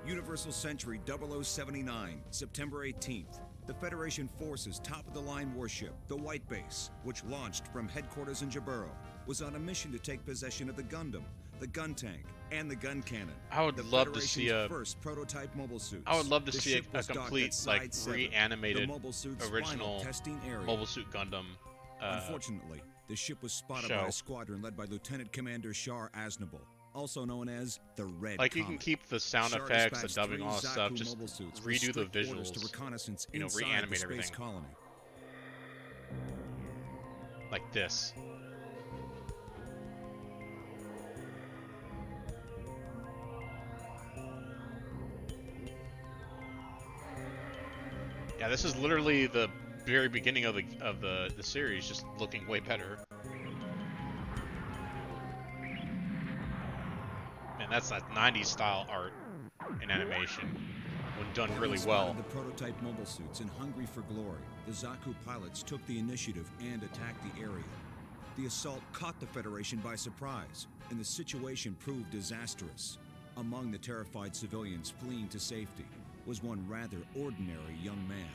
Universal Century 0079, September 18th. The Federation forces' top-of-the-line warship, the White Base, which launched from headquarters in Jaburo, was on a mission to take possession of the Gundam, the gun tank, and the gun cannon. I would love to see a first prototype mobile suits. I would love to see a complete, like, reanimated original Mobile Suit Gundam. Unfortunately, the ship was spotted by a squadron led by Lieutenant Commander Shar Aznable, also known as the Red Like, you Comet. can keep the sound effects, the dubbing, all that stuff, just redo the visuals, you know, reanimate everything. Colony. Like this. Yeah, this is literally the very beginning of the series, just looking way better. Man, that's that 90s style art and animation when done really well. The prototype mobile suits and hungry for glory, the Zaku pilots took the initiative and attacked the area. The assault caught the Federation by surprise, and the situation proved disastrous. Among the terrified civilians fleeing to safety was one rather ordinary young man.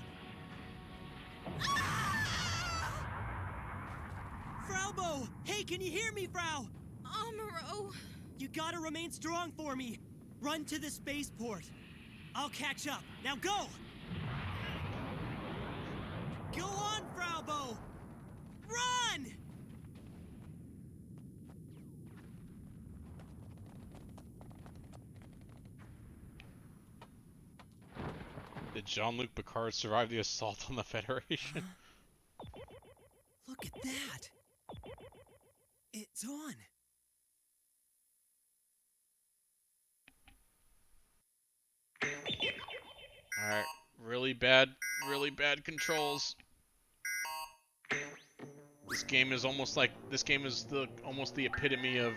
Fraubo! Hey, can you hear me, Frau? Amuro! You gotta remain strong for me. Run to the spaceport. I'll catch up. Now go! Go on, Fraubo! Run! Did Jean-Luc Picard survive the assault on the Federation? Look at that! It's on! Alright, really bad controls. This game is almost like, almost the epitome of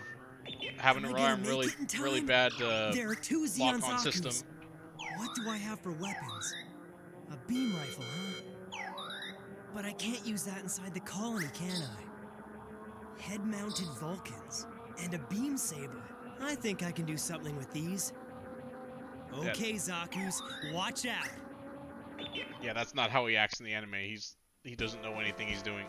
having to rely on really bad lock-on system. What do I have for weapons? A beam rifle, huh? But I can't use that inside the colony, can I? Head-mounted Vulcans and a beam saber. I think I can do something with these. Okay, Zakus, watch out. Yeah, that's not how he acts in the anime. He doesn't know anything he's doing.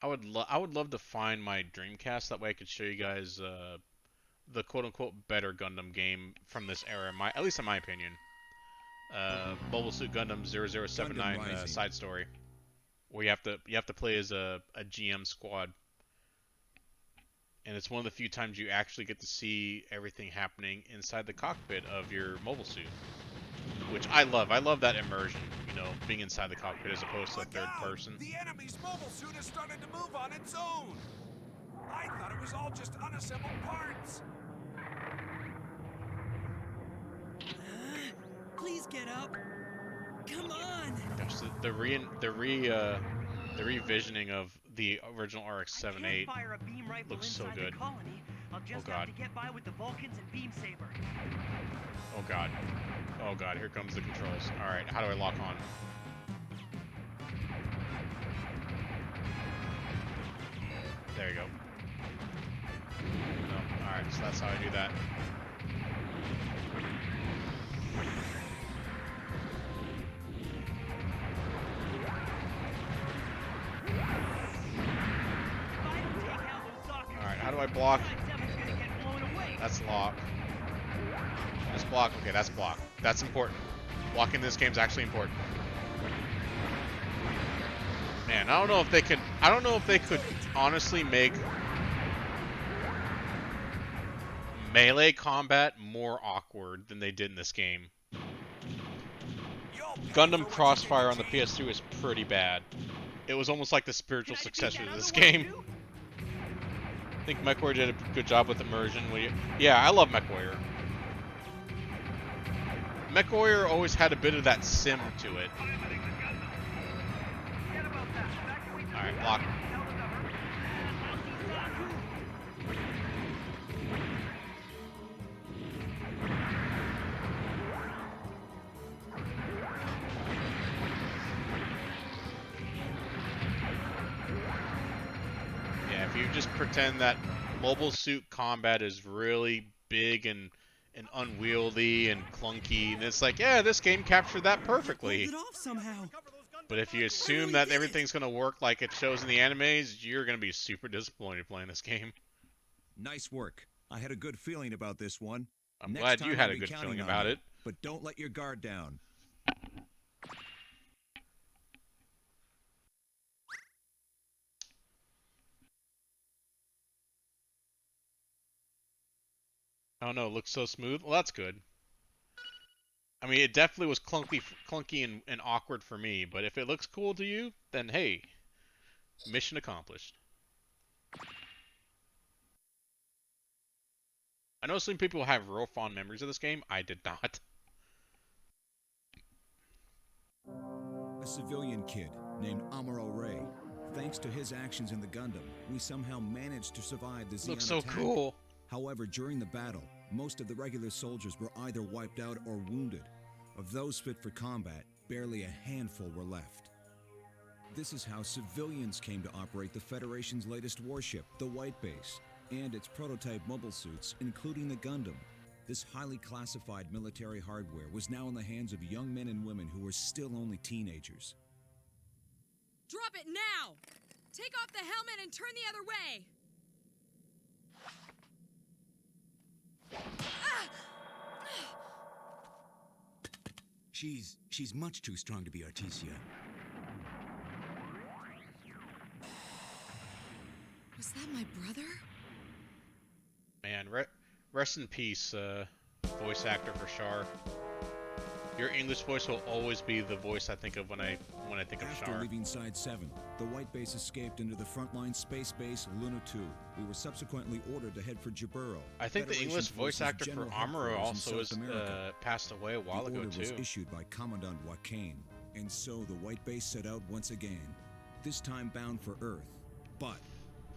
I would love to find my Dreamcast. That way I could show you guys the quote-unquote better Gundam game from this era, at least in my opinion. Mobile Suit Gundam 0079 side story, where you have to play as a GM squad, and it's one of the few times you actually get to see everything happening inside the cockpit of your mobile suit, which I love. I love that immersion, you know, being inside the cockpit as opposed to third person. The enemy's mobile suit has started to move on its own. I thought it was all just unassembled parts. Please get up. Come on. Gosh, the revisioning of the original RX-78 looks so good. I'll just have to get by with the Vulcans and beam saber. Oh god. Oh god, here comes the controls. Alright, how do I lock on? There you go. No, alright, so that's how I do that. Alright, how do I block? That's lock. That's block. Okay, that's block. That's important. Blocking this game's actually important. Man, I don't know if they could honestly make melee combat more awkward than they did in this game. Gundam Crossfire on the PS2 is pretty bad. It was almost like the spiritual successor to this game. I think MechWarrior did a good job with immersion. Yeah, I love MechWarrior. MechWarrior always had a bit of that sim to it. Alright, block. just pretend that Mobile Suit Combat is really big and unwieldy and clunky, and it's like, yeah, this game captured that perfectly. Pulled it off somehow. But if you assume that everything's going to work like it shows in the animes, you're going to be super disappointed playing this game. Nice work. I had a good feeling about this one. I'm Next glad time you had I'll a be good counting feeling on about you, it. But don't let your guard down. Oh no, it looks so smooth. Well, that's good. I mean, it definitely was clunky and awkward for me, but if it looks cool to you, then hey, mission accomplished. I know some people have real fond memories of this game. I did not. A civilian kid named Amuro Ray. Thanks to his actions in the Gundam, we somehow managed to survive the Zeon Looks so attack. cool. However, during the battle, most of the regular soldiers were either wiped out or wounded. Of those fit for combat, barely a handful were left. This is how civilians came to operate the Federation's latest warship, the White Base, and its prototype mobile suits, including the Gundam. This highly classified military hardware was now in the hands of young men and women who were still only teenagers. Drop it now! Take off the helmet and turn the other way! She's much too strong to be Artesia. Was that my brother? Man, rest in peace, voice actor for Char. Your English voice will always be the voice I think of when I think of After Char. leaving Side 7, the White Base escaped into the frontline space base Luna 2. We were subsequently ordered to head for Jaburo. I think the Federation English voice Forces actor for General Amuro Headquarters in also South America. passed away a while The ago order was too. issued by Commandant Joaquin, and so the White Base set out once again, this time bound for Earth. But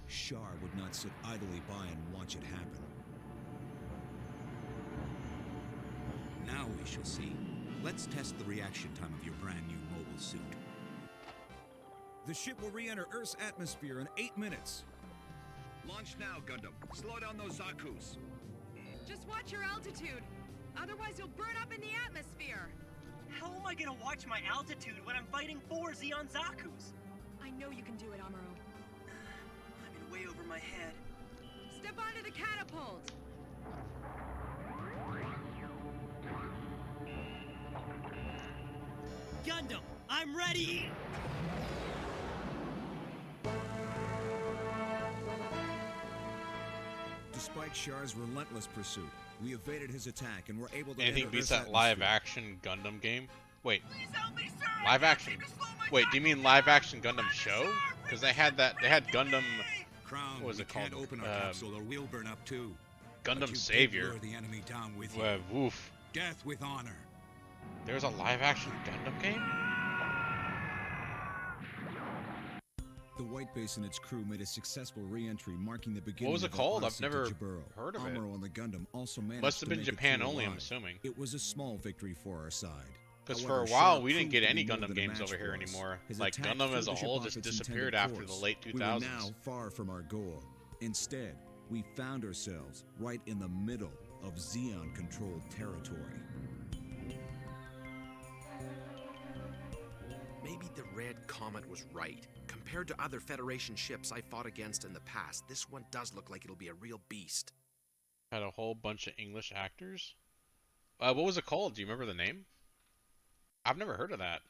Char would not sit idly by and watch it happen. Now we shall see. Let's test the reaction time of your brand new mobile suit. The ship will re-enter Earth's atmosphere in 8 minutes. Launch now, Gundam. Slow down those Zakus. Just watch your altitude. Otherwise you'll burn up in the atmosphere. How am I gonna watch my altitude when I'm fighting 4 Zeon Zakus? I know you can do it, Amuro. I'm in way over my head. Step onto the catapult. Gundam, I'm ready! Despite Char's relentless pursuit, we evaded his attack and were able to Anything enter beats Earth's that live atmosphere. action Gundam game? Wait, Please help me, sir! live action? Wait, do you mean live action Gundam show? Because they had Gundam Crown, What was we it called? can't open our capsule or we'll burn up too. But Gundam you did Savior. lure the enemy down with you. Woof. Death with honor. There's a live action Gundam game? The White Base and its crew made a successful re-entry, marking the beginning was it of our called? I've odyssey to never Jaburo. heard of it. Amuro and the Gundam also managed Must have to been make it Japan through only, I'm alive. assuming. It was a small victory for our side. Because However, for a while Char we didn't proved get to any be more Gundam than a games match over here for us. anymore. His Like attack Gundam as a threw the ship whole off just its disappeared intended after the course. late We were 2000s. now far from our goal. Instead, we found ourselves right in the middle of Zeon-controlled territory. Maybe the Red Comet was right. Compared to other Federation ships I fought against in the past, this one does look like it'll be a real beast. Had a whole bunch of English actors. What was it called? Do you remember the name? I've never heard of that.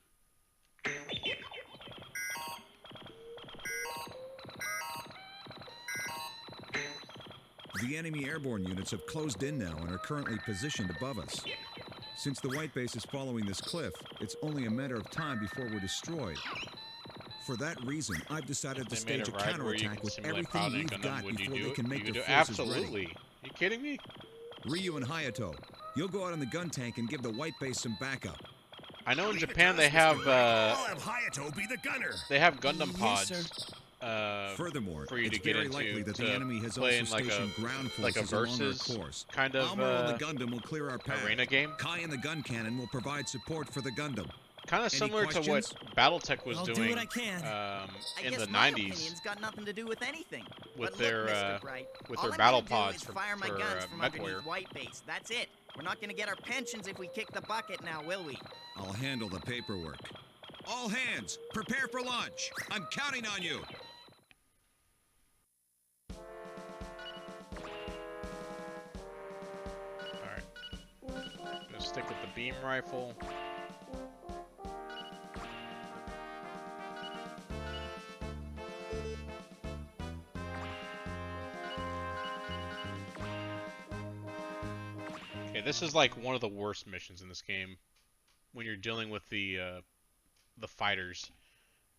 The enemy airborne units have closed in now and are currently positioned above us. Since the White Base is following this cliff, it's only a matter of time before we're destroyed. For that reason, I've decided to They made stage a a ride where you counterattack can with simulate everything piloting we've Gundam. got Would you before do they it? can make You their do? forces Absolutely. ready. You kidding me? Ryu and Hayato, you'll go out on the gun tank and give the White Base some backup. I know in Japan they have Hayato be the gunner. they have Gundam Yes, sir. pods. Furthermore, For you it's to get very into likely that to the enemy has play also in like stationed a ground like a forces along our versus course. kind of Amuro and the Gundam will clear our path. arena game. Kai and the gun cannon will provide support for the Gundam. kind of Any similar to what questions? BattleTech was I'll do doing what I can. I in guess the my 90s opinion's got nothing to do with anything. with But their look, Mr. Bright, with all their I'm battle gonna do pods is for, fire my guns from underneath MechWarrior. White Base. That's it. We're not gonna get our pensions if we kick the bucket now, will we? I'll handle the paperwork. All hands, prepare for launch. I'm counting on you. Alright. Gonna stick with the beam rifle. Okay, this is like one of the worst missions in this game when you're dealing with the fighters,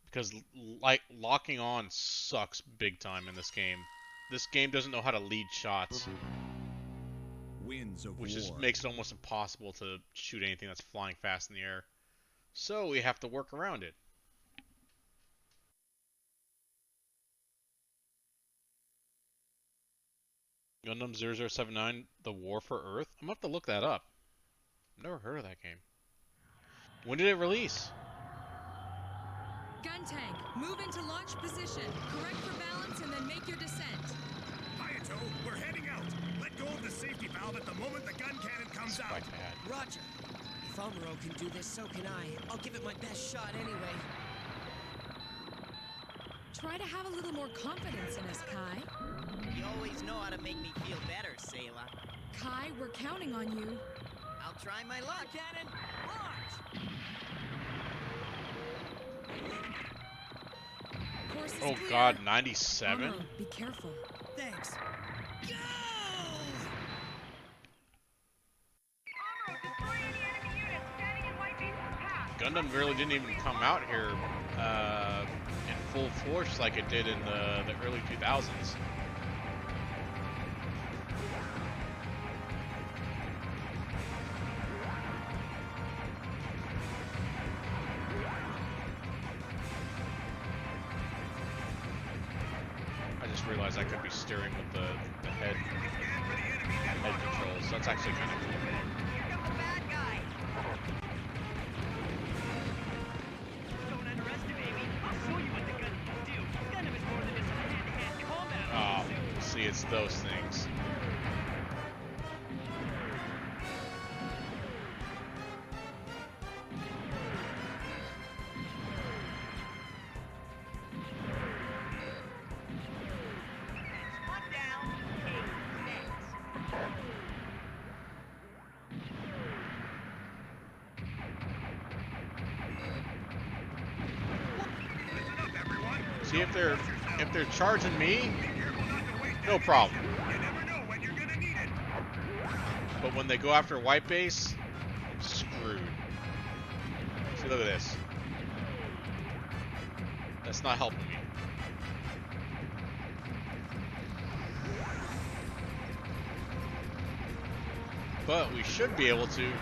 because like locking on sucks big time in this game. This game doesn't know how to lead shots, Winds of which war. makes it almost impossible to shoot anything that's flying fast in the air. So we have to work around it. Gundam 0079, The War for Earth? I'm gonna have to look that up. Never heard of that game. When did it release? Gun tank, move into launch position. Correct for balance and then make your descent. Hayato, we're heading out. Let go of the safety valve at the moment the gun cannon comes out. Quite bad. Roger. If Amuro can do this, so can I. I'll give it my best shot anyway. Try to have a little more confidence in us, Kai. You always know how to make me feel better, Sayla. Kai, we're counting on you. I'll try my luck. Cannon, launch! Course is Oh clear. god, 97? Amuro, be careful. Thanks. Go! Gundam really didn't even come out here in full force like it did in the early 2000s. I just realized I could be steering with the head controls. That's actually kind of cool. Here comes the bad guy! Don't underestimate me. I'll show you what the gun can do. Gundam is more than just a hand-to-hand combat. Oh, see, it's those things. One down, 8 next. See, if they're charging me, no problem. You never know when you're gonna need it. But when they go after White Base, I'm screwed. See, look at this. That's not helping me. But we should be able to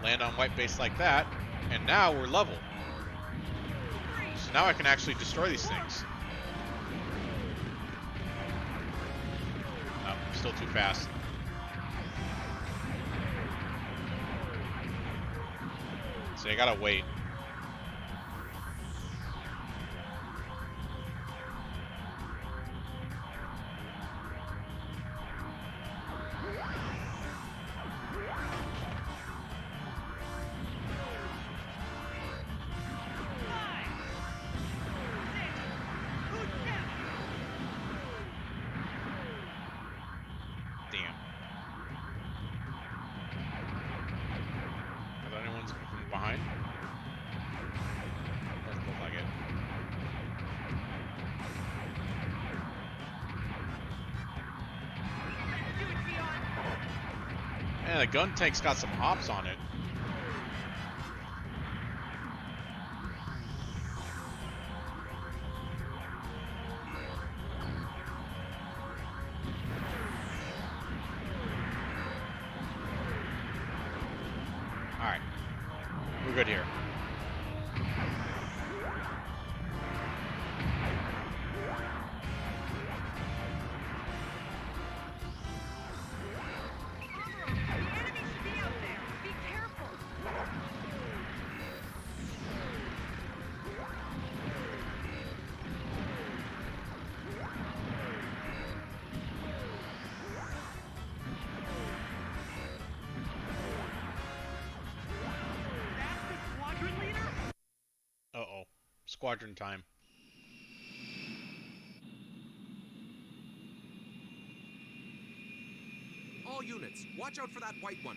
land on White Base like that, and now we're level. So now I can actually destroy these things. Oh, I'm still too fast. So I gotta wait. Damn. Are there anyone's coming from behind? Doesn't look like it. Man, the gun tank's got some hops on it. Alright. We're good here. squadron time. All units, watch out for that white one.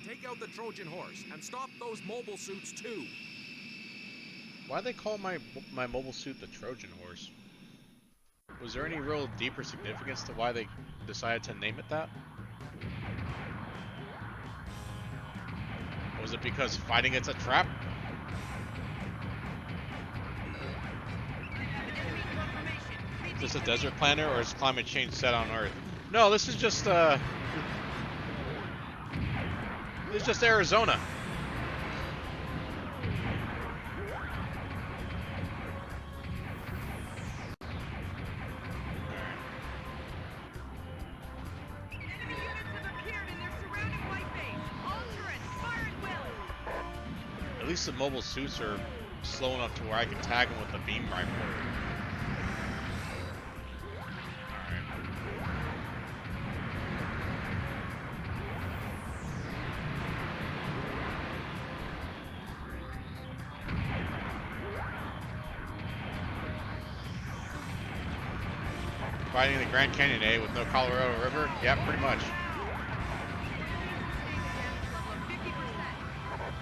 Take out the Trojan horse and stop those mobile suits too. Why they call my mobile suit the Trojan horse? Was there any real deeper significance to why they decided to name it that? Was it because fighting it's a trap? Is this a desert planet or is climate change set on Earth? No, this is just Arizona. At least the mobile suits are slow enough to where I can tag them with the beam rifle. Fighting the Grand Canyon, eh? With no Colorado River? Yeah, pretty much.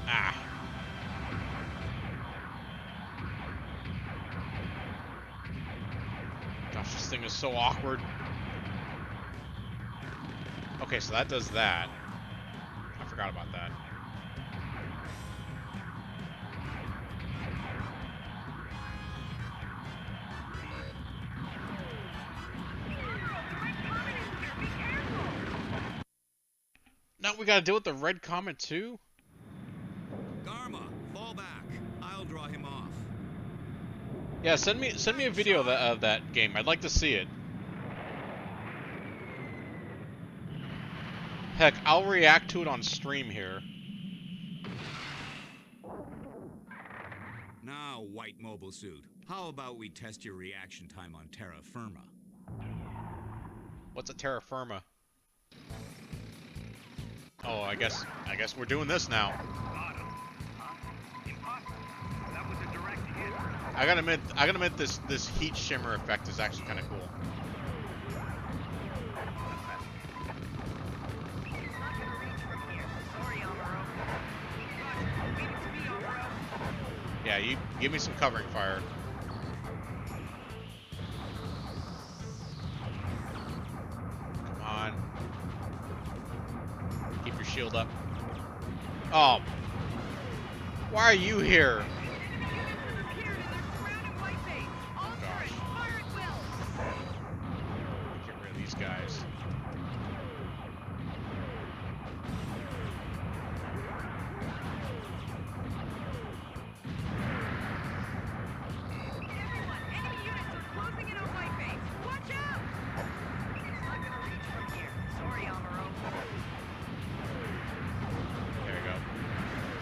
Ah. Gosh, this thing is so awkward. Okay, so that does that. I forgot about that. Now we gotta deal with the red comet too? Garma, fall back. I'll draw him off. Yeah, send me a video of that game. I'd like to see it. Heck, I'll react to it on stream here. Now, white mobile suit, how about we test your reaction time on terra firma? What's a terra firma? Oh, I guess we're doing this now. I gotta admit this heat shimmer effect is actually kind of cool. Yeah, you give me some covering fire. Come on. Keep your shield up. Oh. Why are you here? Gosh. Get rid of these guys.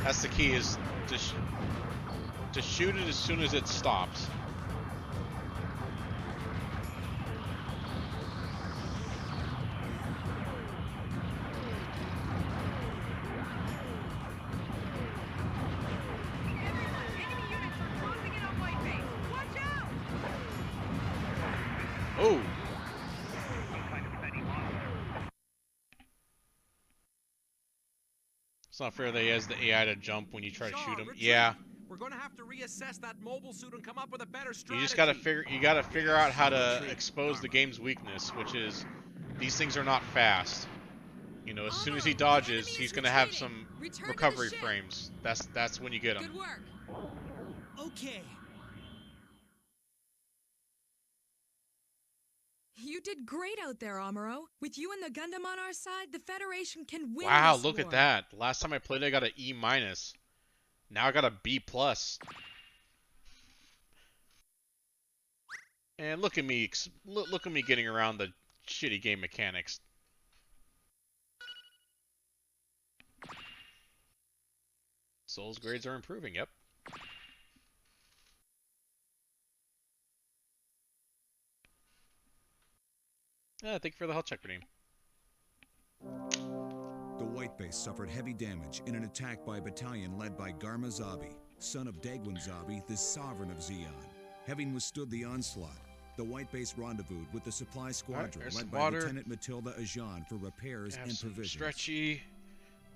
That's the key, is to shoot it as soon as it stops. Oh! It's not fair that he has the AI to jump when you try to shoot him. Retreat. Yeah. We're gonna have to reassess that mobile suit and come up with a better strategy. You just gotta figure out how to expose the game's weakness, which is these things are not fast. You know, as soon as he dodges, he's gonna have some recovery frames. That's when you get him. Good work. Okay. You did great out there, Amuro. With you and the Gundam on our side, the Federation can win Wow, this look war. at that. Last time I played, I got an E-. Now I got a B+. And look at me, look at me getting around the shitty game mechanics. Souls grades are improving, yep. Yeah, thank you for the health check, Redeem. The White Base suffered heavy damage in an attack by a battalion led by Garma Zabi. son of Dagwanzabi, the sovereign of Zeon. Having withstood the onslaught, the White Base rendezvoused with the supply squadron there's led some by water. Lieutenant Matilda Ajan for repairs Have and some provisions. stretchy.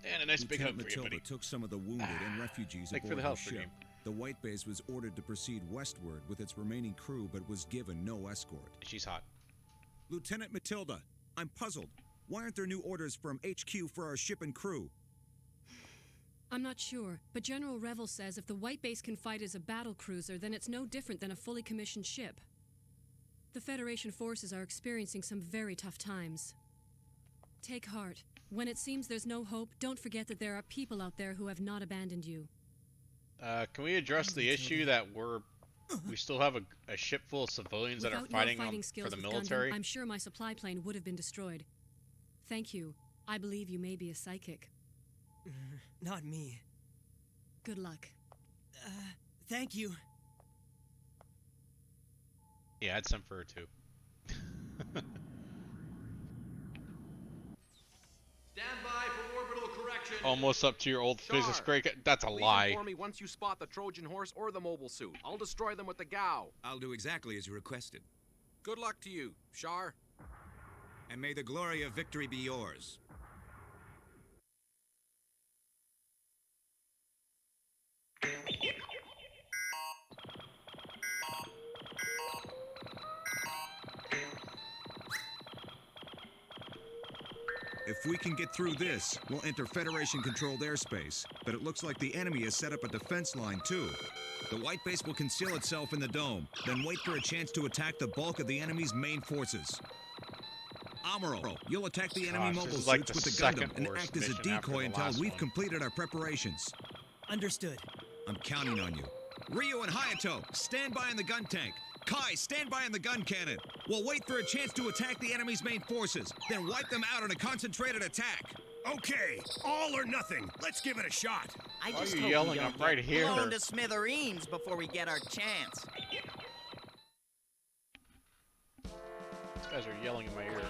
And a nice big hug Lieutenant for you, Matilda buddy. took some of the wounded and refugees Thank you aboard for the her help, ship. Redeem. The White Base was ordered to proceed westward with its remaining crew, but was given no escort. She's hot. Lieutenant Matilda, I'm puzzled. Why aren't there new orders from HQ for our ship and crew? I'm not sure, but General Revel says if the White Base can fight as a battle cruiser, then it's no different than a fully commissioned ship. The Federation forces are experiencing some very tough times. Take heart. When it seems there's no hope, don't forget that there are people out there who have not abandoned you. Can we address the issue that we still have a ship full of civilians that are Without your fighting fighting for skills the with military? Gundam, I'm sure my supply plane would have been destroyed. Thank you. I believe you may be a psychic. Not me. Good luck. Thank you. Yeah, I'd send for her too. Stand by for orbital correction. Almost up to your old physics Char, grade. That's a Please lie. inform me once you spot the Trojan horse or the mobile suit. I'll destroy them with the Gao. I'll do exactly as you requested. Good luck to you, Char. And may the glory of victory be yours. If we can get through this, we'll enter Federation-controlled airspace, but it looks like the enemy has set up a defense line, too. The White Base will conceal itself in the dome, then wait for a chance to attack the bulk of the enemy's main forces. Amuro, you'll attack the enemy Gosh, mobile this is suits like the with the second Gundam and worst act as a mission after decoy the until last we've one. completed our preparations. Understood. I'm counting on you. Ryu and Hayato, stand by in the gun tank. Kai, stand by in the gun cannon. We'll wait for a chance to attack the enemy's main forces, then wipe them out in a concentrated attack. Okay, all or nothing. Let's give it a shot. I Why are just you hope yelling? we don't I'm right get here. blown to smithereens before we get our chance. These guys are yelling in my ear.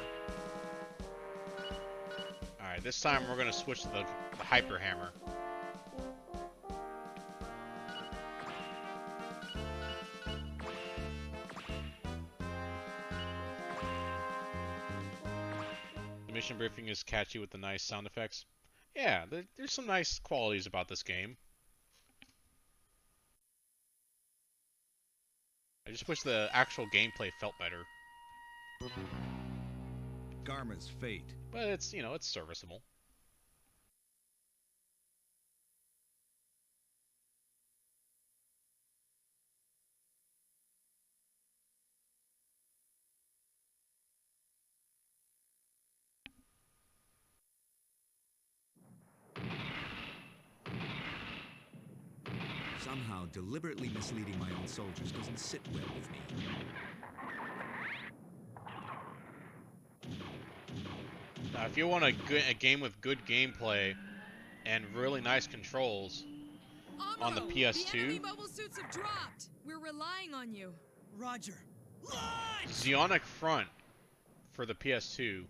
Alright, this time we're gonna switch to the Hyper Hammer. The mission briefing is catchy with the nice sound effects. Yeah, there's some nice qualities about this game. I just wish the actual gameplay felt better. Garma's fate. But it's, you know, it's serviceable. Somehow, deliberately misleading my own soldiers doesn't sit well with me. Now, if you want a game with good gameplay and really nice controls on the Amuro, PS2, the enemy mobile suits have dropped. We're relying on you. Roger. Zeonic Front for the PS2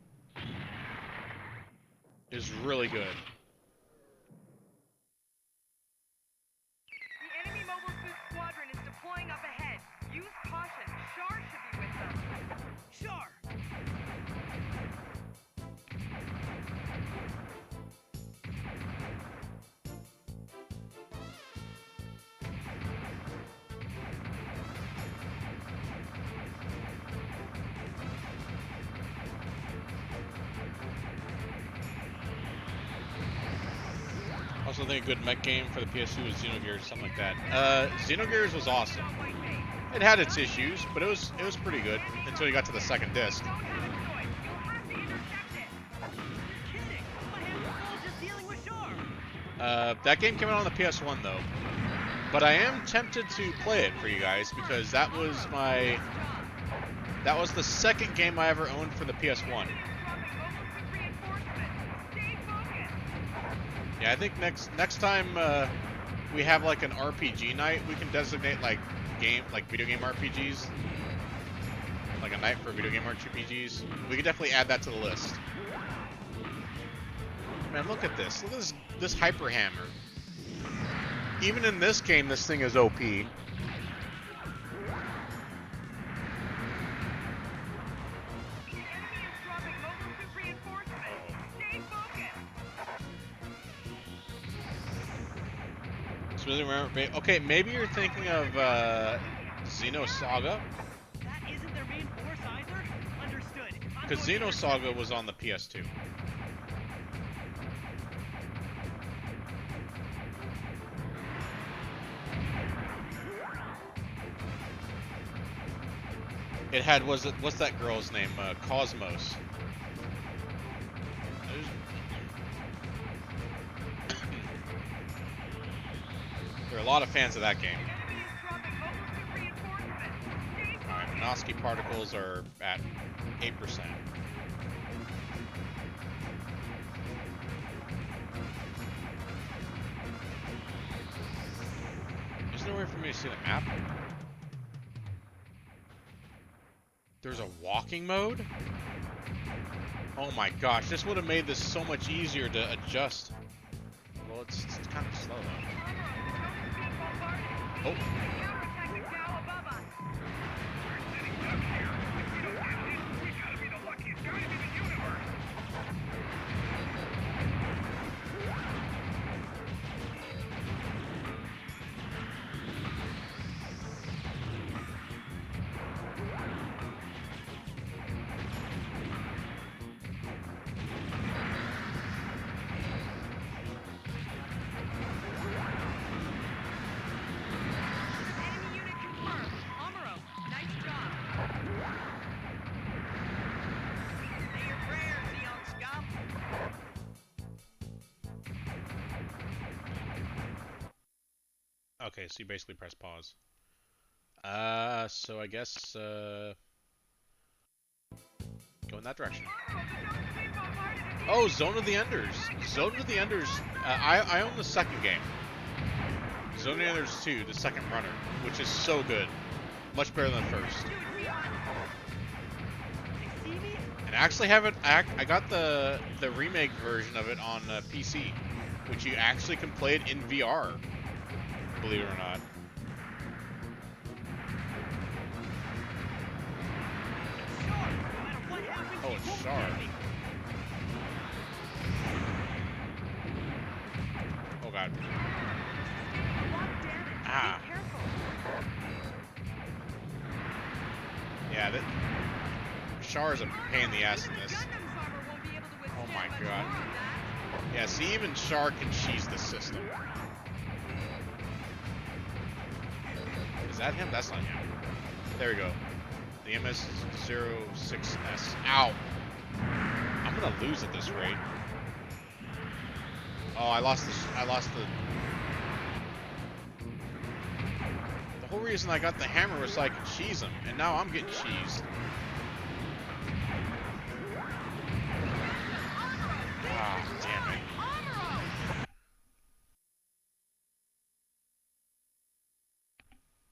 is really good. The enemy mobile suit squadron is deploying up ahead. Use caution. Char should be with them. Char! Also think a good mech game for the PS2 was Xenogears, something like that. Xenogears was awesome. It had its issues, but it was pretty good until you got to the second disc. Don't have a choice. You'll have to intercept it. You're kidding. My hands are full just dealing with Char. That game came out on the PS1 though, but I am tempted to play it for you guys because that was the second game I ever owned for the PS1. Yeah, I think next time we have like an RPG night, we can designate like video game RPGs, like a night for video game RPGs. We could definitely add that to the list. Man, look at this! Look at this Hyper Hammer. Even in this game, this thing is OP. Okay, maybe you're thinking of Xenosaga? That isn't their main force either? Understood. Because Xenosaga was on the PS2. It had, what's that girl's name? Cosmos. There are a lot of fans of that game. Alright, Minosky particles are at 8%. There's no way for me to see the map. There's a walking mode? Oh my gosh, this would have made this so much easier to adjust. Well, it's kind of slow though. Oh. Okay, so you basically press pause. So I guess, go in that direction. Oh, Zone of the Enders. Zone of the Enders, I own the second game. Zone of the Enders 2, the second runner, which is so good. Much better than the first. And I actually have it, I got the remake version of it on PC, which you actually can play it in VR. Believe it or not. Oh, it's Char. Oh god. Ah. Yeah, that Char is a pain in the ass in this. Oh my god. Yeah, see, even Char can cheese the system. Is that him? That's not him. There we go. The MS-06S. Ow! I'm gonna lose at this rate. Oh, I lost the... The whole reason I got the hammer was so I could cheese him, and now I'm getting cheesed. Ah, damn it.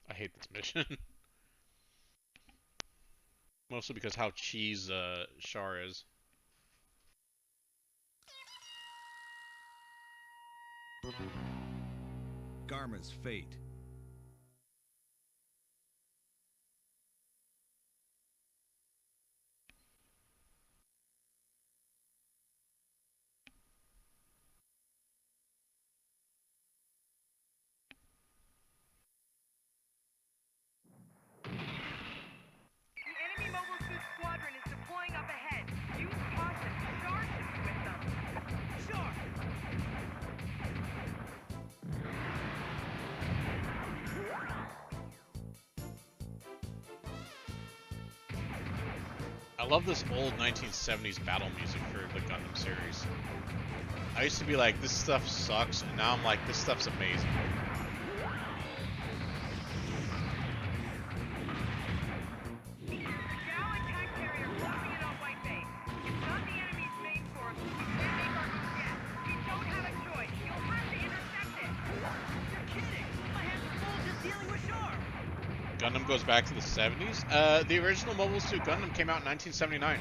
I hate this mission. Mostly because how cheese Char is. Garma's fate. I love this old 1970s battle music for the Gundam series. I used to be like, this stuff sucks, and now I'm like, this stuff's amazing. Gundam goes back to the 70s. The original Mobile Suit Gundam came out in 1979.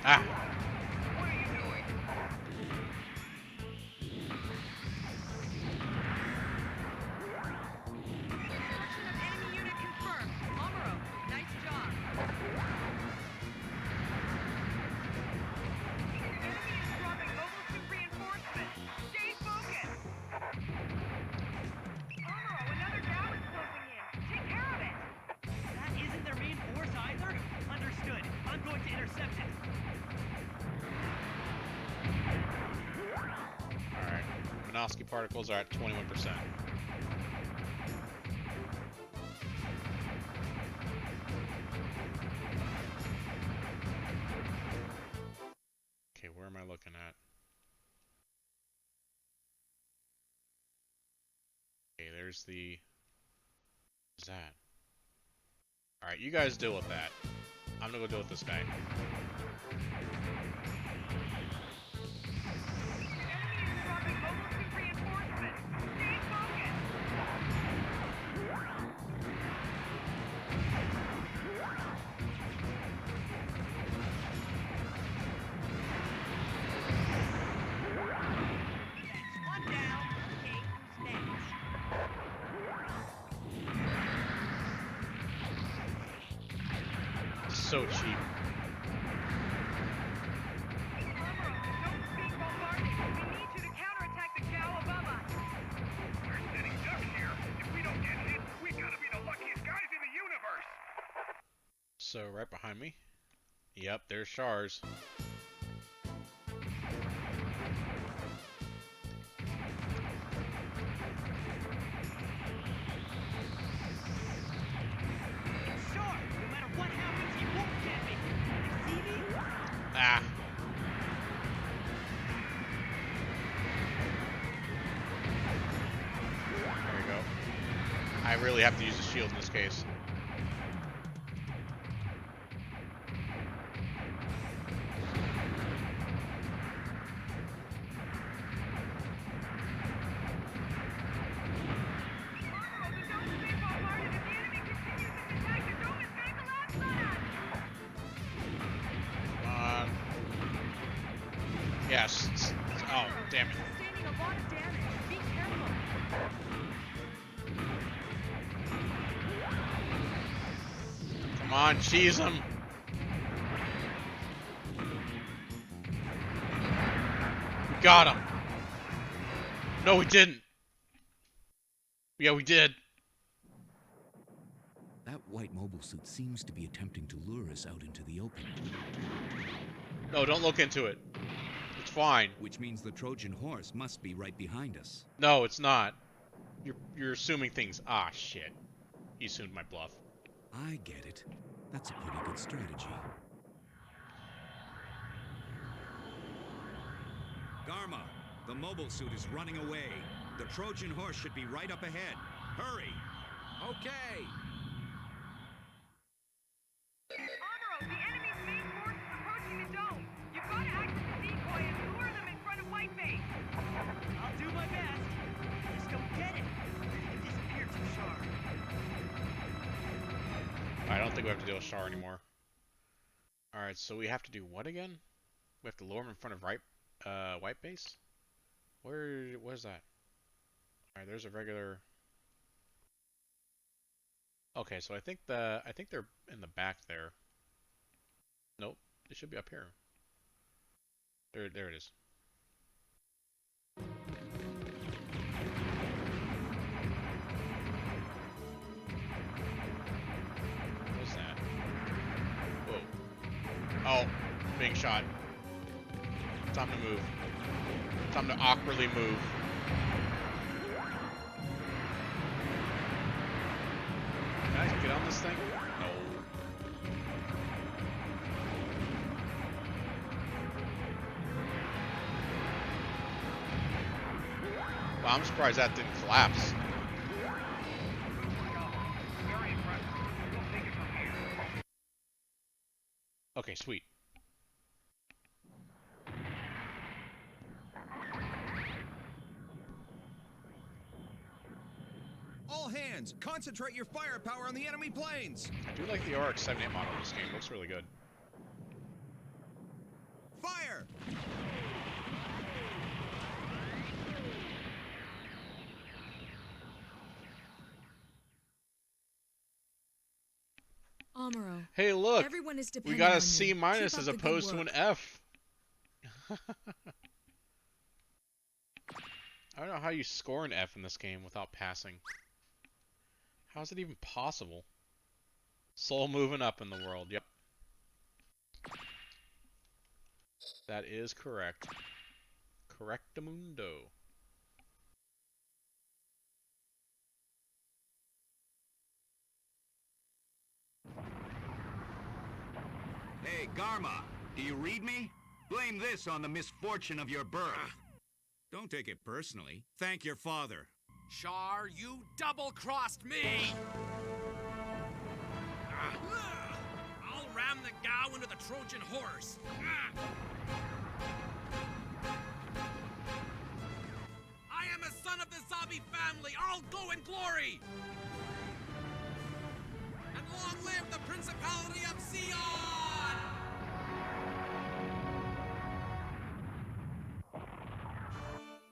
Ah! What are you doing? Destruction of enemy unit confirmed. Amuro, nice job. Enemy is dropping mobile suit reinforcements. Stay focused. Amuro, another gallon's closing in. Take care of it. That isn't their main force either. Understood. I'm going to intercept it. Alright. Minosky particles are at 21%. Okay, where am I looking at? Okay, there's the... What's that? Alright, you guys deal with that. I'm gonna go deal with this guy. Enemy is dropping mobile suit reinforcements. Stay focused. That's one down. Okay, who's next? So cheap. Amuro, don't speak bombarding. We need you to counterattack the cow above us. We're sitting ducks here. If we don't get hit, we gotta be the luckiest guys in the universe. So, right behind me. Yep, there's Shars. Sure, no matter what happens, he won't get me. You see me? Ah! There we go. I really have to use a shield in this case. Amuro, the dome is being bombarded. If the enemy continues this attack, the dome is going to collapse on us. Come on. Yes. Oh, damn it. Sustaining a lot of damage. Be careful. Come on, cheese him. We got him. No, we didn't. Yeah, we did. That white mobile suit seems to be attempting to lure us out into the open. No, don't look into it. It's fine. Which means the Trojan horse must be right behind us. No, it's not. You're assuming things. Ah, shit. He assumed my bluff. I get it. That's a pretty good strategy. Garma, the mobile suit is running away. The Trojan horse should be right up ahead. Hurry! Okay. Amuro, the enemy's main force is approaching the dome. You've got to act as a decoy and lure them in front of White Base. I'll do my best. Just don't get it. Then you can disappear too sharp. I don't think we have to deal with Shar anymore. Alright, so we have to do what again? We have to lure him in front of White Base? Where's that? Alright, there's a regular... Okay, so I think they're in the back there. Nope, they should be up here. There it is. What's that? Whoa. Oh, being shot. Time to move. Time to awkwardly move. Can I get on this thing? No. Wow, I'm surprised that didn't collapse. Very impressive. We'll take it from here. Okay, sweet. All hands, concentrate your firepower on the enemy planes. I do like the RX-78 model in this game. Looks really good. Amuro. Hey, look! Everyone is We depending got on a C- you. minus Keep as up the good opposed to an work. F. I don't know how you score an F in this game without passing. How is it even possible? Soul moving up in the world, yep. That is correct. Correctamundo. Hey, Garma, do you read me? Blame this on the misfortune of your birth. Don't take it personally. Thank your father. Char, you double-crossed me! I'll ram the Gao into the Trojan horse. I am a son of the Zabi family. I'll go in glory. And long live the Principality of Zeon!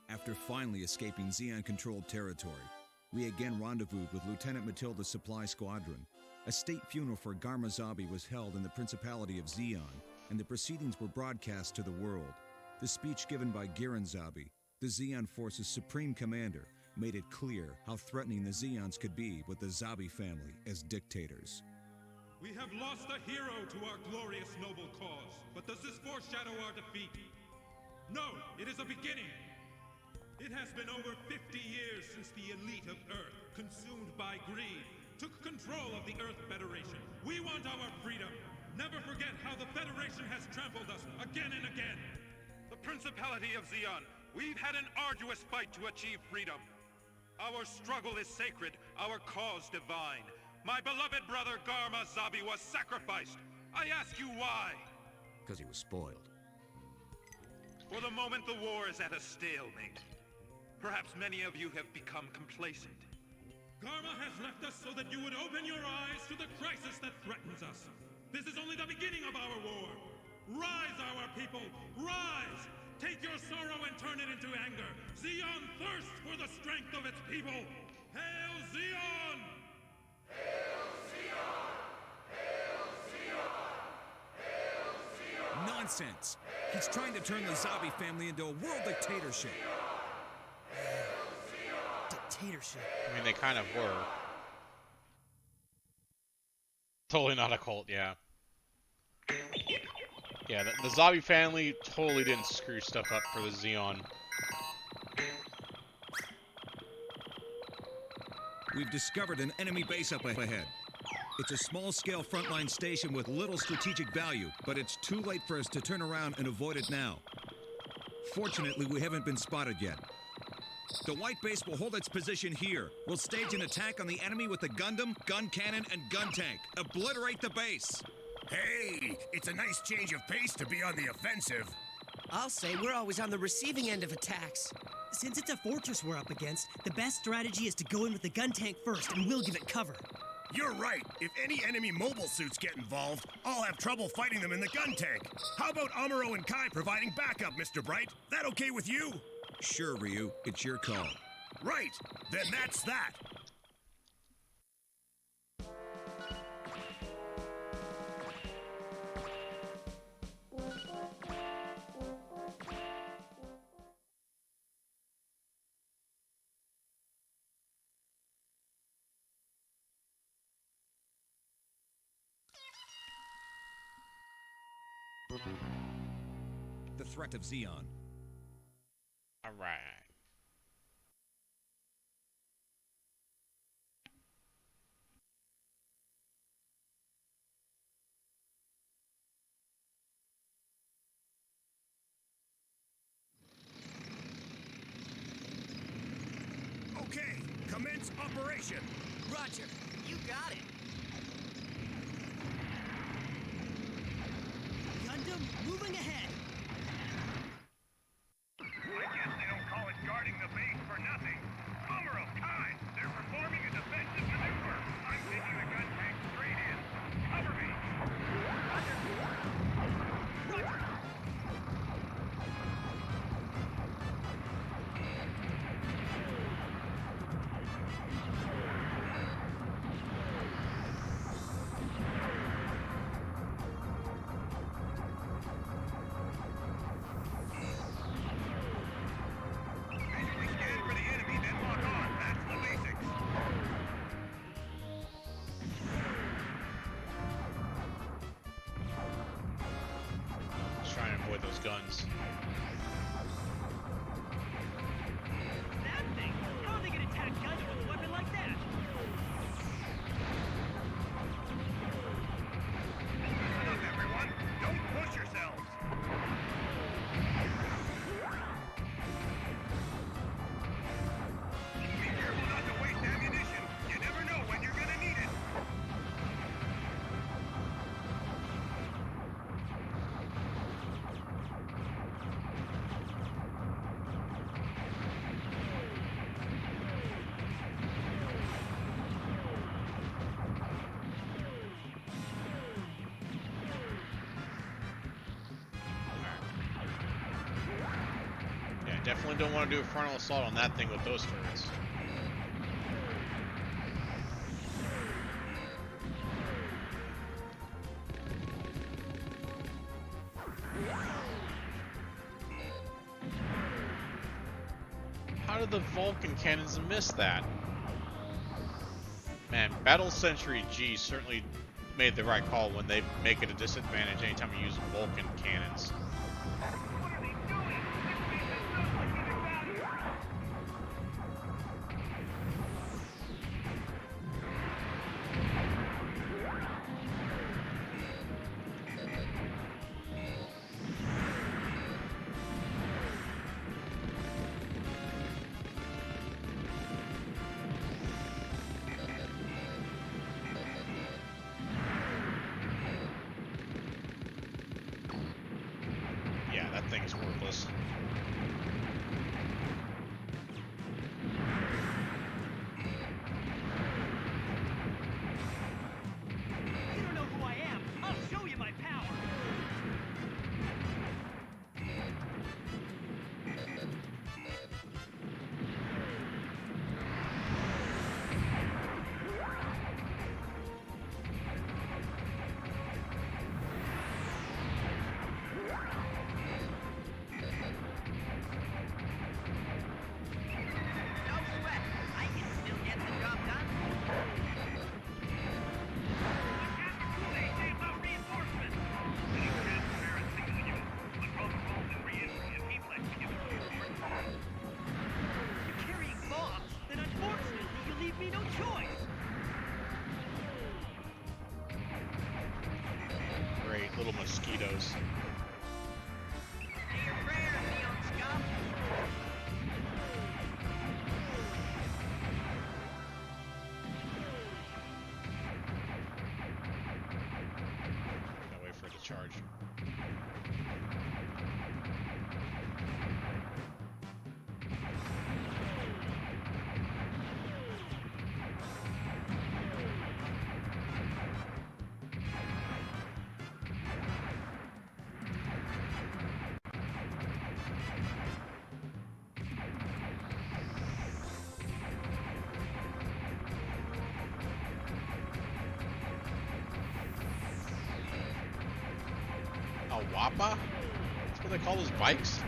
After finally escaping Zeon-controlled territory, we again rendezvoused with Lieutenant Matilda's supply squadron. A state funeral for Garma Zabi was held in the Principality of Zeon, and the proceedings were broadcast to the world. The speech given by Giran Zabi, the Zeon Force's supreme commander, made it clear how threatening the Zeons could be with the Zabi family as dictators. We have lost a hero to our glorious noble cause, but does this foreshadow our defeat? No, it is a beginning. It has been over 50 years since the elite of Earth, consumed by greed, took control of the Earth Federation. We want our freedom. Never forget how the Federation has trampled us again and again. The Principality of Zeon, we've had an arduous fight to achieve freedom. Our struggle is sacred, our cause divine. My beloved brother Garma Zabi was sacrificed. I ask you why? Because he was spoiled. For the moment, the war is at a stalemate. Perhaps many of you have become complacent. Garma has left us so that you would open your eyes to the crisis that threatens us. This is only the beginning of our war. Rise, our people! Rise! Take your sorrow and turn it into anger. Zeon thirsts for the strength of its people. Hail Zeon! Hail Zeon! Hail Zeon! Hail Zeon! Nonsense! He's trying to turn the Zabi family into a world dictatorship. Dictatorship. I mean, they kind of were. Totally not a cult, yeah. Yeah, the Zabi family totally didn't screw stuff up for the Zeon. We've discovered an enemy base up ahead. It's a small-scale frontline station with little strategic value, but it's too late for us to turn around and avoid it now. Fortunately, we haven't been spotted yet. The White Base will hold its position here. We'll stage an attack on the enemy with the Gundam, gun cannon, and gun tank. Obliterate the base! Hey, it's a nice change of pace to be on the offensive. I'll say we're always on the receiving end of attacks. Since it's a fortress we're up against, the best strategy is to go in with the gun tank first, and we'll give it cover. You're right. If any enemy mobile suits get involved, I'll have trouble fighting them in the gun tank. How about Amuro and Kai providing backup, Mr. Bright? That okay with you? Sure, Ryu. It's your call. Right. Then that's that. The threat of Zeon. Alright. Okay, commence operation. Roger, you got it. Gundam, moving ahead. I guess they don't call it guarding the base for nothing. Amuro, Kai, they're performing a defensive maneuver. I'm taking the gun tank straight in. Cover me. Roger. destroy those guns. That thing? How are they gonna attack Gundam with a weapon like that? Listen up, everyone. Don't push yourselves. Be careful not to waste ammunition. You never know when you're gonna need it. Yeah, definitely don't want to do a frontal assault on that thing with those turrets. How did the Vulcan cannons miss that? Man, Battle Century G certainly made the right call when they make it a disadvantage anytime you use Vulcan cannons. What are they doing? This place has no scientific value. Yeah, that thing is worthless. You don't know who I am. I'll show you my power. No sweat. I can still get the job done. You're carrying bombs, then unfortunately you leave me no choice. Great little mosquitoes. Say your prayers, young scum. Gotta wait for it to charge. A Wappa? That's what they call those bikes?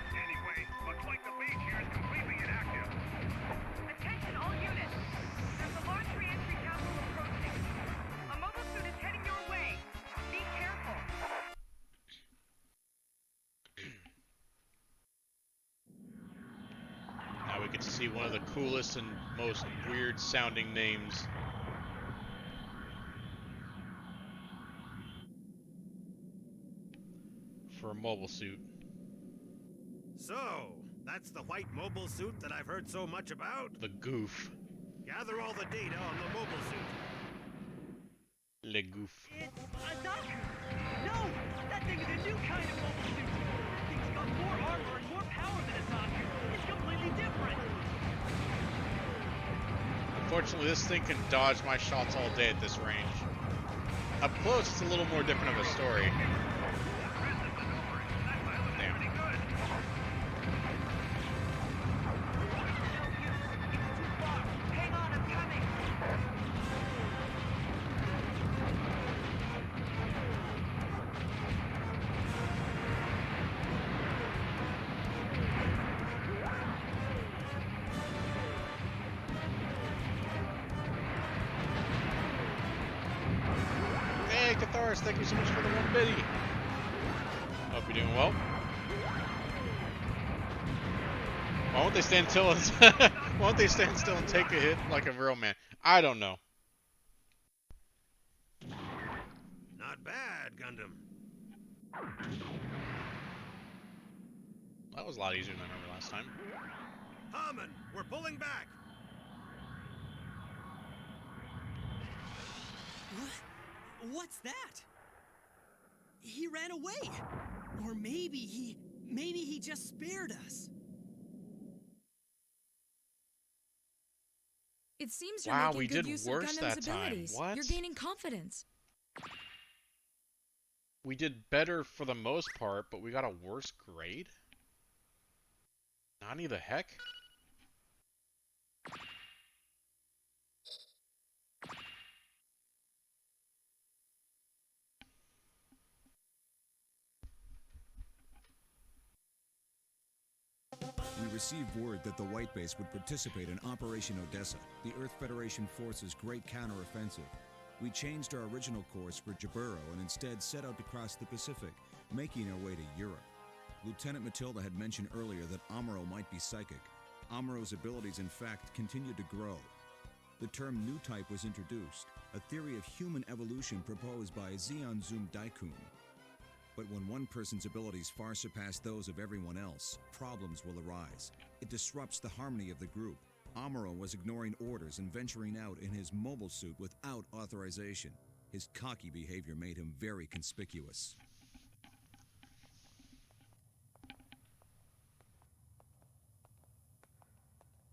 Anyway, looks like the base here is completely inactive. Attention all units. There's a launch re-entry capsule approaching. A mobile suit is heading your way. Be careful. Now we get to see one of the coolest and most weird sounding names. For a mobile suit. So, that's the white mobile suit that I've heard so much about? The Goof. Gather all the data on the mobile suit. Le Goof. It's a Zaku. No, that thing is a new kind of mobile suit. That thing's got more armor and more power than a Zaku. It's completely different. Unfortunately, this thing can dodge my shots all day at this range. Up close, it's a little more different of a story. Damn. Hang on, I'm coming. Hey, Catharis, thank you so much for the 1 biddy. Hope you're doing well. Why won't they stand still and why won't they stand still and take a hit like a real man? I don't know. Not bad, Gundam. That was a lot easier than I remember last time. Haman, we're pulling back. What? What's that? He ran away. Or maybe he just spared us. It seems you're Wow, making we good did use worse of Gundam's that time. abilities. What? You're gaining confidence. We did better for the most part, but we got a worse grade? Nani the heck? We received word that the White Base would participate in Operation Odessa, the Earth Federation force's great counteroffensive. We changed our original course for Jaburo and instead set out to cross the Pacific, making our way to Europe. Lieutenant Matilda had mentioned earlier that Amuro might be psychic. Amuro's abilities, in fact, continued to grow. The term new type was introduced, a theory of human evolution proposed by Zeon Zum Daikun. But when one person's abilities far surpass those of everyone else, problems will arise. It disrupts the harmony of the group. Amuro was ignoring orders and venturing out in his mobile suit without authorization. His cocky behavior made him very conspicuous.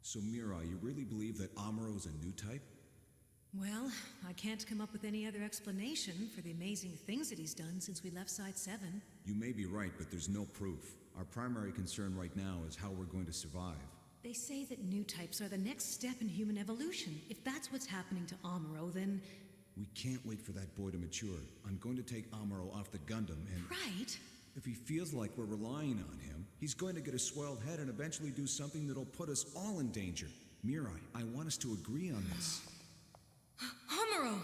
So Mirai, you really believe that Amuro's a new type? Well, I can't come up with any other explanation for the amazing things that he's done since we left Side 7. You may be right, but there's no proof. Our primary concern right now is how we're going to survive. They say that new types are the next step in human evolution. If that's what's happening to Amuro, then... We can't wait for that boy to mature. I'm going to take Amuro off the Gundam and... Right. If he feels like we're relying on him, he's going to get a swelled head and eventually do something that'll put us all in danger. Mirai, I want us to agree on this. Amuro!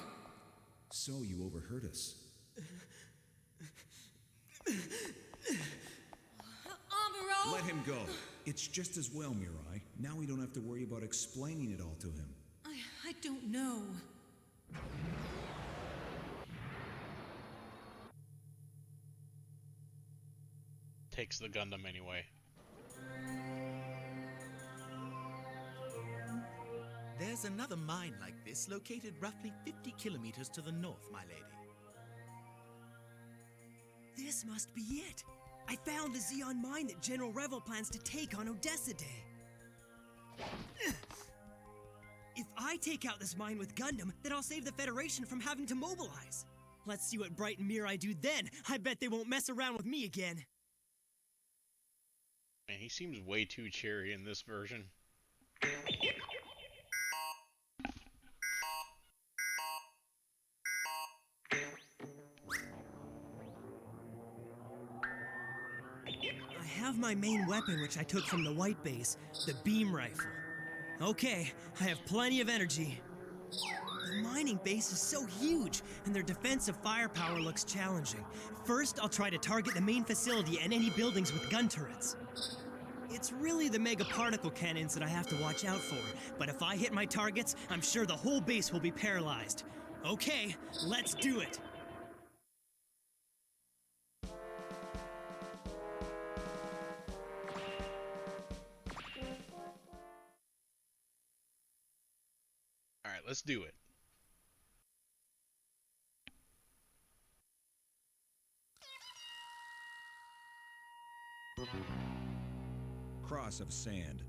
So you overheard us. Amuro! Let him go. It's just as well, Mirai. Now we don't have to worry about explaining it all to him. I don't know. Takes the Gundam anyway. There's another mine like this located roughly 50 kilometers to the north, my lady. This must be it. I found the Zeon mine that General Revel plans to take on Odessa Day. If I take out this mine with Gundam, then I'll save the Federation from having to mobilize. Let's see what Bright and Mirai do then. I bet they won't mess around with me again. Man, he seems way too cheery in this version. I have my main weapon, which I took from the White Base, the beam rifle. Okay, I have plenty of energy. The mining base is so huge, and their defensive firepower looks challenging. First, I'll try to target the main facility and any buildings with gun turrets. It's really the mega particle cannons that I have to watch out for, but if I hit my targets, I'm sure the whole base will be paralyzed. Okay, let's do it! Alright, let's do it. Cross of sand.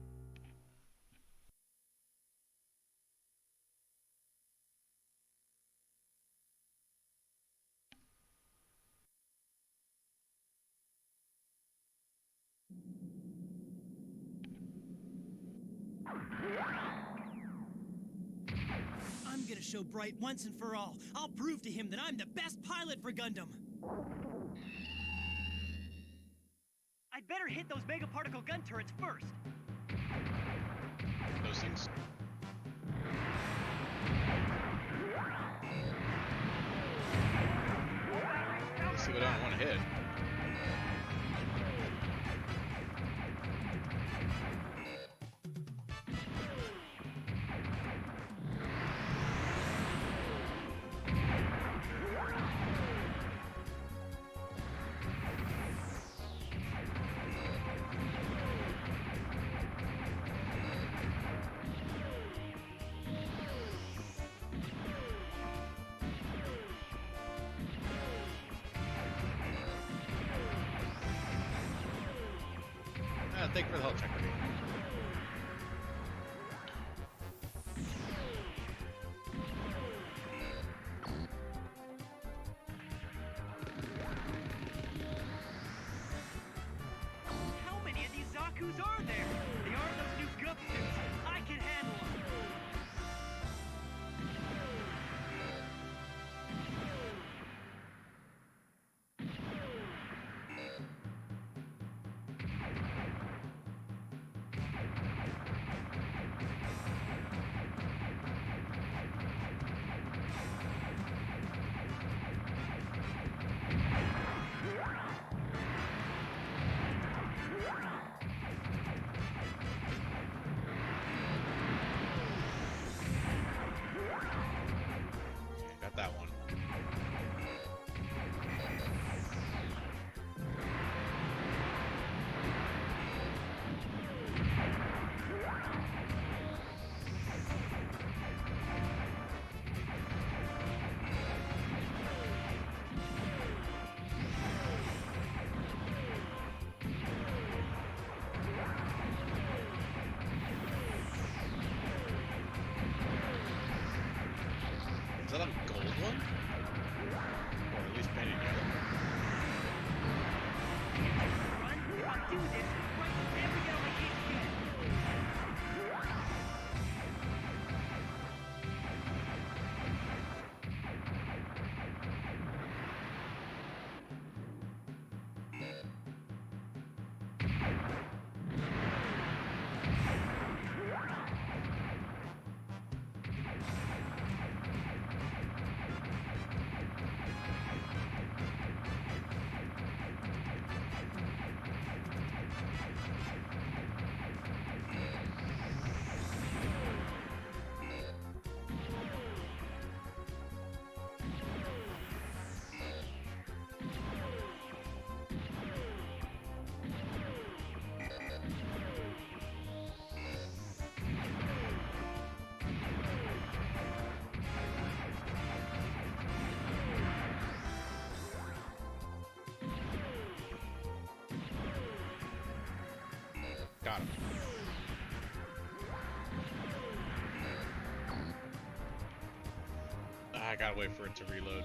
I'm gonna show Bright once and for all. I'll prove to him that I'm the best pilot for Gundam. I'd better hit those mega particle gun turrets first. Those things. Basically go down in one hit. Thank you for the health checker. How many of these Zaku's are there? They are those new gup suits. I can handle them. Got that one. Is that a gold one? Or at least painted yellow? Run, if I do this, right, every yellow I can't get. Got him. I gotta wait for it to reload.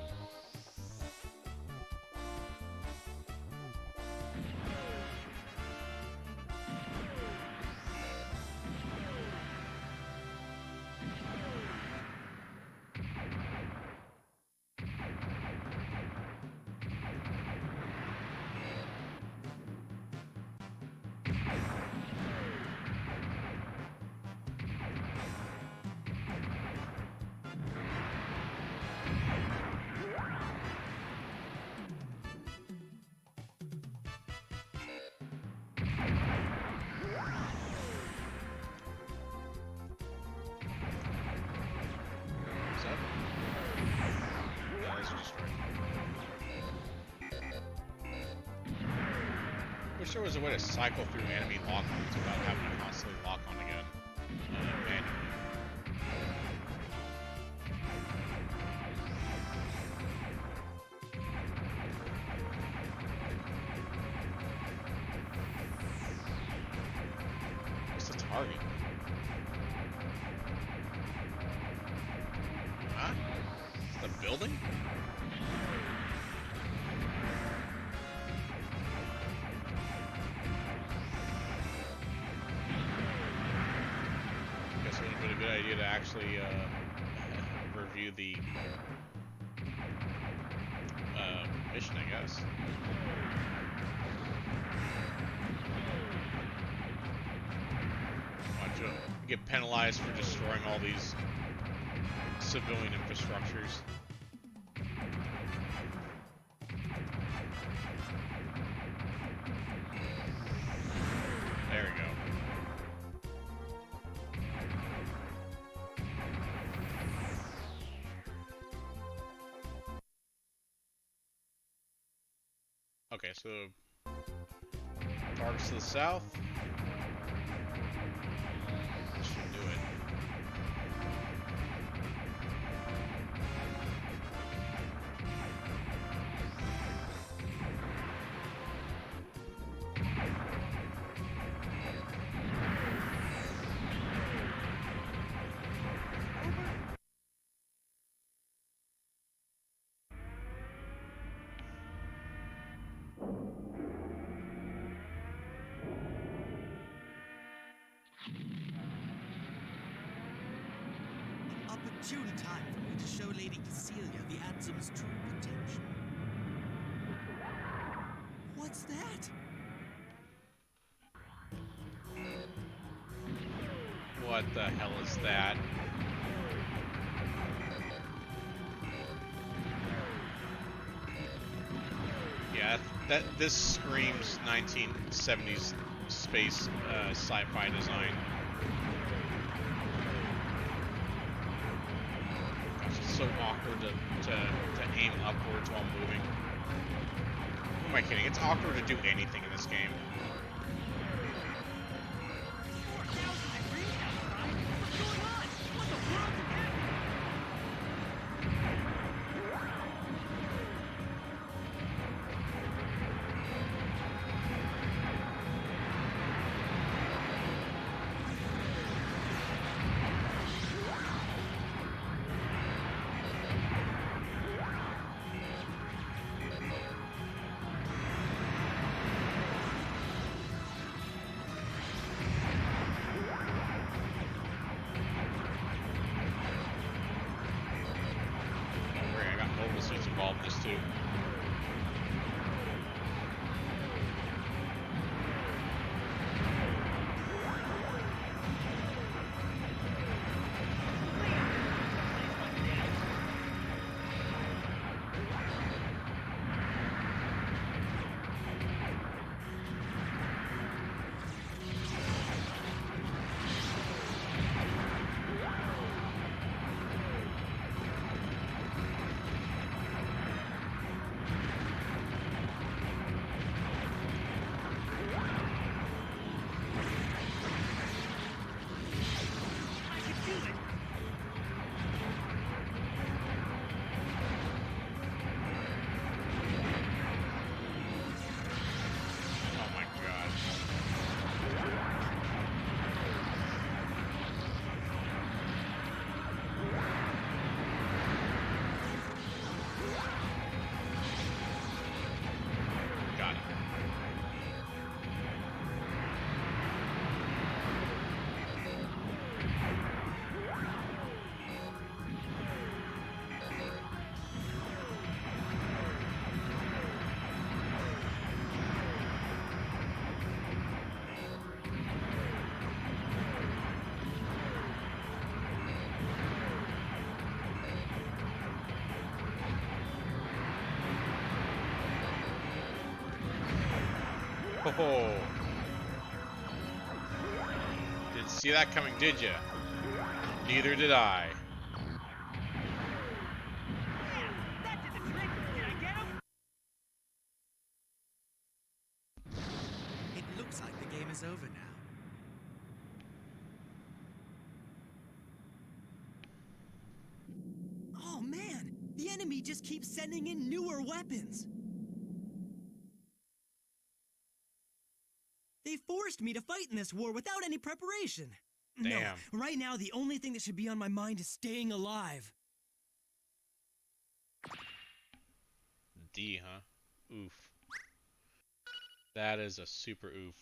Wish there was a way to cycle through enemy lock-ons without having to constantly lock on again. Manually. What's the target? Huh? The building? Guess it would have been a good idea to actually review the mission, I guess. Watch out. Get penalized for destroying all these civilian infrastructures. Okay, so targets to the south. That should do it. Opportune time for me to show Lady Cecilia the Adsum's true potential. What's that? What the hell is that? Yeah, this screams 1970s space sci-fi design. Gosh, it's so awkward to aim upwards while moving. Who am I kidding? It's awkward to do anything in this game. Involved in this too. Oh, didn't see that coming, did you? Neither did I. That did the trick. Did I get him? It looks like the game is over now. Oh man, the enemy just keeps sending in newer weapons. They forced me to fight in this war without any preparation. Damn. No, right now the only thing that should be on my mind is staying alive. D, huh? Oof. That is a super oof.